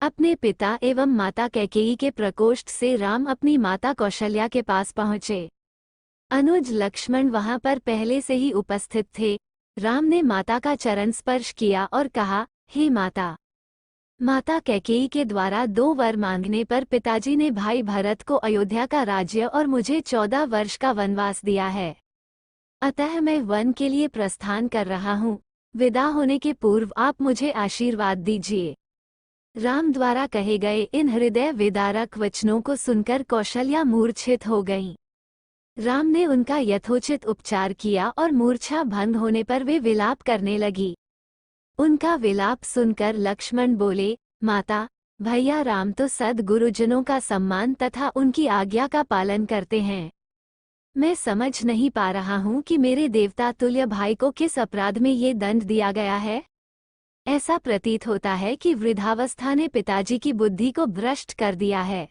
अपने पिता एवं माता कैकेयी के प्रकोष्ठ से राम अपनी माता कौशल्या के पास पहुँचे। अनुज लक्ष्मण वहां पर पहले से ही उपस्थित थे। राम ने माता का चरण स्पर्श किया और कहा, हे माता। माता कैकेयी के द्वारा 2 वर मांगने पर पिताजी ने भाई भरत को अयोध्या का राज्य और मुझे 14 वर्ष का वनवास दिया है। अतः मैं वन के लिए प्रस्थान कर रहा हूँ। विदा होने के पूर्व आप मुझे आशीर्वाद दीजिए। राम द्वारा कहे गए इन हृदय विदारक वचनों को सुनकर कौशल्या मूर्छित हो गईं। राम ने उनका यथोचित उपचार किया और मूर्छा भंग होने पर वे विलाप करने लगी। उनका विलाप सुनकर लक्ष्मण बोले, माता, भैया राम तो सद्गुरुजनों का सम्मान तथा उनकी आज्ञा का पालन करते हैं। मैं समझ नहीं पा रहा हूँ कि मेरे देवता तुल्य भाई को किस अपराध में ये दंड दिया गया है। ऐसा प्रतीत होता है कि वृद्धावस्था ने पिताजी की बुद्धि को भ्रष्ट कर दिया है।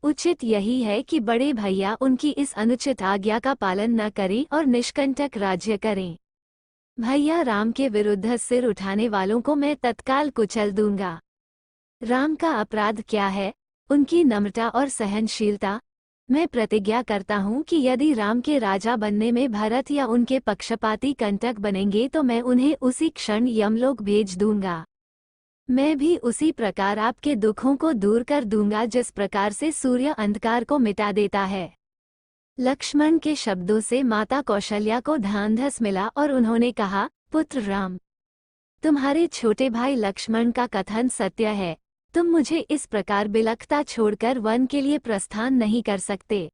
उचित यही है कि बड़े भैया उनकी इस अनुचित आज्ञा का पालन न करें और निष्कंटक राज्य करें। भैया राम के विरुद्ध सिर उठाने वालों को मैं तत्काल कुचल दूंगा। राम का अपराध क्या है? उनकी नम्रता और सहनशीलता। मैं प्रतिज्ञा करता हूँ कि यदि राम के राजा बनने में भरत या उनके पक्षपाती कंटक बनेंगे तो मैं उन्हें उसी क्षण यमलोक भेज दूंगा। मैं भी उसी प्रकार आपके दुखों को दूर कर दूंगा जिस प्रकार से सूर्य अंधकार को मिटा देता है। लक्ष्मण के शब्दों से माता कौशल्या को ध्यानधस मिला और उन्होंने कहा, पुत्र राम, तुम्हारे छोटे भाई लक्ष्मण का कथन सत्य है। तुम मुझे इस प्रकार बिलखता छोड़कर वन के लिए प्रस्थान नहीं कर सकते।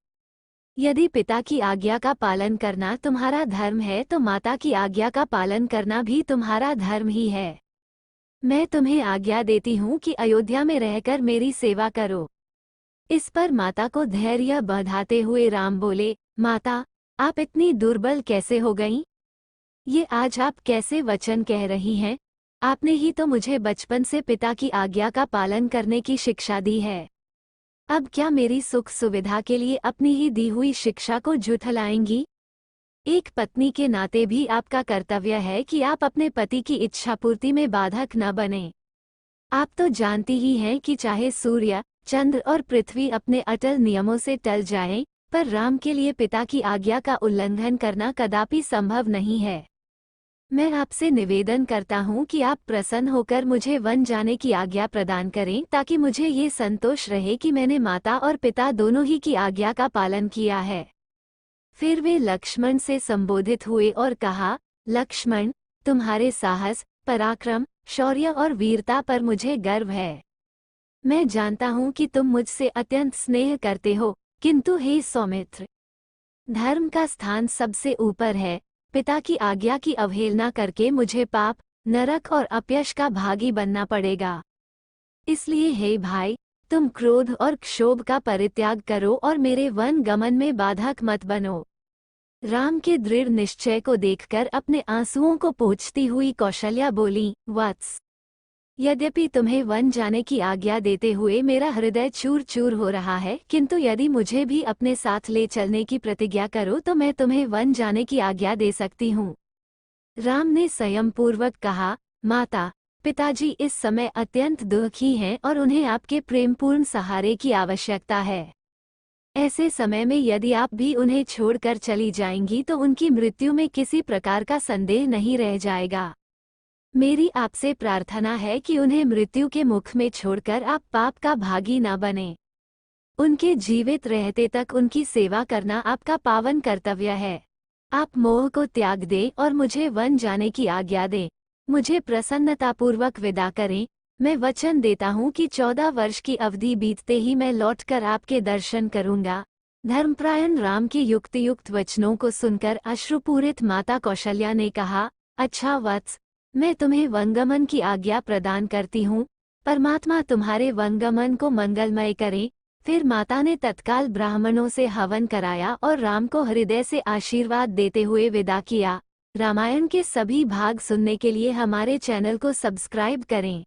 यदि पिता की आज्ञा का पालन करना तुम्हारा धर्म है तो माता की आज्ञा का पालन करना भी तुम्हारा धर्म ही है। मैं तुम्हें आज्ञा देती हूँ कि अयोध्या में रहकर मेरी सेवा करो। इस पर माता को धैर्य बंधाते हुए राम बोले, माता, आप इतनी दुर्बल कैसे हो गईं? ये आज आप कैसे वचन कह रही हैं? आपने ही तो मुझे बचपन से पिता की आज्ञा का पालन करने की शिक्षा दी है। अब क्या मेरी सुख सुविधा के लिए अपनी ही दी हुई शिक्षा को झुठलाएंगी? एक पत्नी के नाते भी आपका कर्तव्य है कि आप अपने पति की इच्छा पूर्ति में बाधक न बने। आप तो जानती ही हैं कि चाहे सूर्य, चंद्र और पृथ्वी अपने अटल नियमों से टल जाएं, पर राम के लिए पिता की आज्ञा का उल्लंघन करना कदापि संभव नहीं है। मैं आपसे निवेदन करता हूँ कि आप प्रसन्न होकर मुझे वन जाने की आज्ञा प्रदान करें ताकि मुझे ये संतोष रहे कि मैंने माता और पिता दोनों ही की आज्ञा का पालन किया है। फिर वे लक्ष्मण से संबोधित हुए और कहा, लक्ष्मण, तुम्हारे साहस, पराक्रम, शौर्य और वीरता पर मुझे गर्व है। मैं जानता हूँ कि तुम मुझसे अत्यंत स्नेह करते हो, किंतु हे सौमित्र, धर्म का स्थान सबसे ऊपर है। पिता की आज्ञा की अवहेलना करके मुझे पाप, नरक और अपयश का भागी बनना पड़ेगा। इसलिए हे भाई, तुम क्रोध और क्षोभ का परित्याग करो और मेरे वन गमन में बाधक मत बनो। राम के दृढ़ निश्चय को देखकर अपने आंसुओं को पोंछती हुई कौशल्या बोली, वत्स, यद्यपि तुम्हें वन जाने की आज्ञा देते हुए मेरा हृदय चूर चूर हो रहा है, किंतु यदि मुझे भी अपने साथ ले चलने की प्रतिज्ञा करो तो मैं तुम्हें वन जाने की आज्ञा दे सकती हूँ। राम ने संयमपूर्वक कहा, माता, पिताजी इस समय अत्यंत दुखी हैं और उन्हें आपके प्रेमपूर्ण सहारे की आवश्यकता है। ऐसे समय में यदि आप भी उन्हें छोड़कर चली जाएंगी तो उनकी मृत्यु में किसी प्रकार का संदेह नहीं रह जाएगा। मेरी आपसे प्रार्थना है कि उन्हें मृत्यु के मुख में छोड़कर आप पाप का भागी न बने। उनके जीवित रहते तक उनकी सेवा करना आपका पावन कर्तव्य है। आप मोह को त्याग दें और मुझे वन जाने की आज्ञा दें। मुझे प्रसन्नतापूर्वक विदा करें। मैं वचन देता हूँ कि 14 वर्ष की अवधि बीतते ही मैं लौटकर आपके दर्शन करूँगा। धर्मपरायण राम के युक्तियुक्त वचनों को सुनकर अश्रुपूरित माता कौशल्या ने कहा, अच्छा वत्स, मैं तुम्हें वनगमन की आज्ञा प्रदान करती हूँ। परमात्मा तुम्हारे वनगमन को मंगलमय करे। फिर माता ने तत्काल ब्राह्मणों से हवन कराया और राम को हृदय से आशीर्वाद देते हुए विदा किया। रामायण के सभी भाग सुनने के लिए हमारे चैनल को सब्सक्राइब करें।